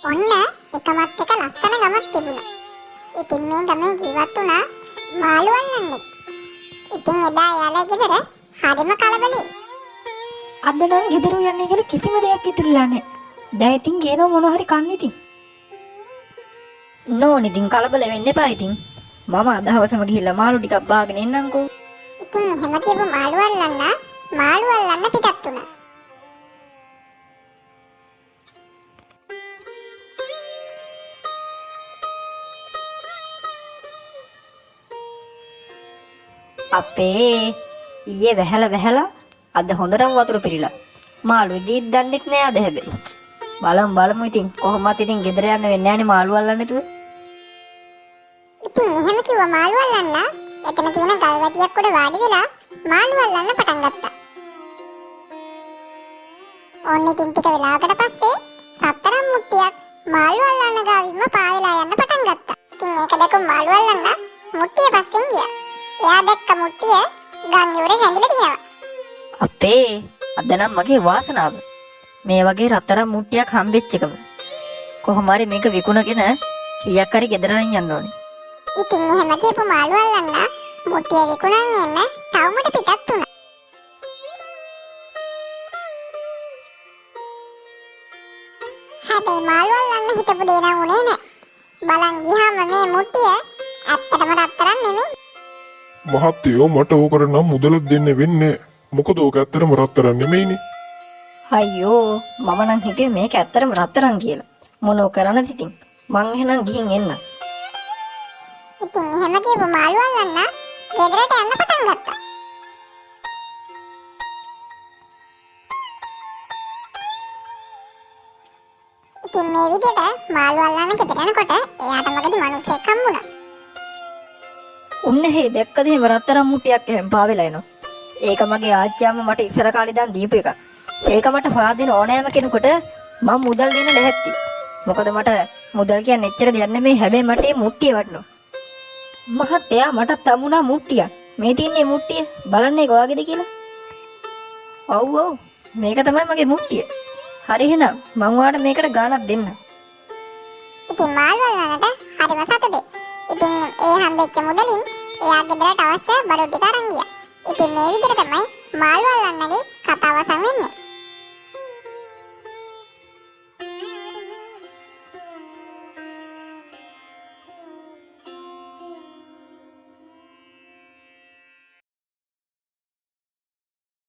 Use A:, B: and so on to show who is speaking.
A: ඔන්න එකමත් එක ලස්සන ගමක් තිබුණා. ඉතින් මේ ගමේ ජීවත් වුණා මාළු අල්ලන්නේ. ඉතින් එදා එයාලා ගෙදර හරිම කලබලයි.
B: අද නම් ගෙදර යන්නේ කියලා කිසිම දෙයක් ඉතුරුලා නැහැ. දැන් ඉතින් ගේනව මොන හරි කන්න ඉතින්. නෝන ඉතින් කලබල වෙන්න එපා ඉතින්. මම අද හවසම ගිහිල්ලා මාළු ටිකක් බාගෙන එන්නම්කෝ.
A: ඉතින් එහෙම කියපු මාළු අල්ලන්න පිටත් වුණා.
B: අපේ ඊයේ වැහැලා අද හොඳටම වතුර පිරීලා. මාළු ඉදීත් දන්නෙත් නෑ අද හැබැයි. බලමු ඉතින් කොහොමත් ඉතින් ගෙදර යන්න වෙන්නේ නෑනේ මාළු අල්ලන්න නැතුව.
A: ඉතින් එහෙම කිව්වා මාළු අල්ලන්න. එතන තියෙන ගල් වැටියක් උඩ වාඩි වෙලා මාළු අල්ලන්න පටන් ගත්තා. ඔන්න ඉතින් ටික වෙලාවකට පස්සේ රත්තරන් මුට්ටියක් මාළු අල්ලන්න ගාවින්ම පාවෙලා යන්න පටන් ගත්තා. ඉතින් ඒක දැක්ක මාළු අල්ලන්න මුට්ටිය පස්සෙන් ගියා. එයා දැක්ක මුට්ටිය ගම් යුරේ රැඳිලා තියෙනවා.
B: අපේ අද නම් මගේ වාසනාව. මේ වගේ රත්තරන් මුට්ටියක් හම්බෙච්ච එකම. කොහොම හරි මේක විකුණගෙන කීයක් හරි ගෙදරින් යන්න ඕනේ.
A: ඉතින් එහෙම කියපු මාළු අල්ලන්න මුට්ටිය විකුණන්න එන්න තවමට පිටත් වුණා. හැබැයි මාළු අල්ලන්න හිතපු දේ නම් උනේ නෑ. බලන් ගියාම මේ මුට්ටිය ඇත්තටම රත්තරන් නෙමෙයි.
C: මහත්තයෝ මට ඕකට නම් මුදලක් දෙන්න වෙන්නේ. මොකද ඕක ඇත්තටම රත්තරන් නෙමෙයිනේ.
B: අයියෝ මම නම් හිතුවේ මේක ඇත්තටම රත්තරන් කියලා. මොනෝ කරන්නද ඉතින්? මං එහෙනම් ගිහින් එන්න.
A: ඉතින් එහෙම කියපු මාළු අල්ලන්න ගෙදරට යන්න පටන් ගත්තා. ඉතින් මේ විදිහට මාළු අල්ලන්න ගෙදර යනකොට එයාට මගදී මිනිස්සෙක් හම්බුණා.
B: උන්න හේ දැක්කද එහෙම රත්තරන් මුට්ටියක් එහෙම පාවෙලා එනවා. ඒක මගේ ආච්චියම මට ඉස්සර කාලේ දන් දීපු එක. ඒක මට හොයා දෙන ඕනෑම කෙනෙකුට මම මුදල් දෙන්න ලැහැත්ති. මොකද මට මුදල් කියන්නේ එච්චර දෙයක් නෙමෙයි. හැබැයි මට මේ මුට්ටිය වටනවා. මහත්තයා මට තමුණා මුට්ටියක්. මේ තියන්නේ මුට්ටිය. බලන්න ඒක ඔයාගේද කියලා. ඔව් මේක තමයි මගේ මුට්ටිය. හරි එහෙනම් මං ඔයාලට මේකට ගාණක් දෙන්න.
A: ඉතින් මාළු අල්ලන්නට හරිම සතුටුයි. ඉතින් ඒ හම්බෙච්ච මුදලින් එයා ගෙදරට අවශ්‍ය බඩු ටික අරන් ගියා. ඉතින් මේ විදිහට තමයි මාළු අල්ලන්නගේ කතාව අවසන් වෙන්නේ.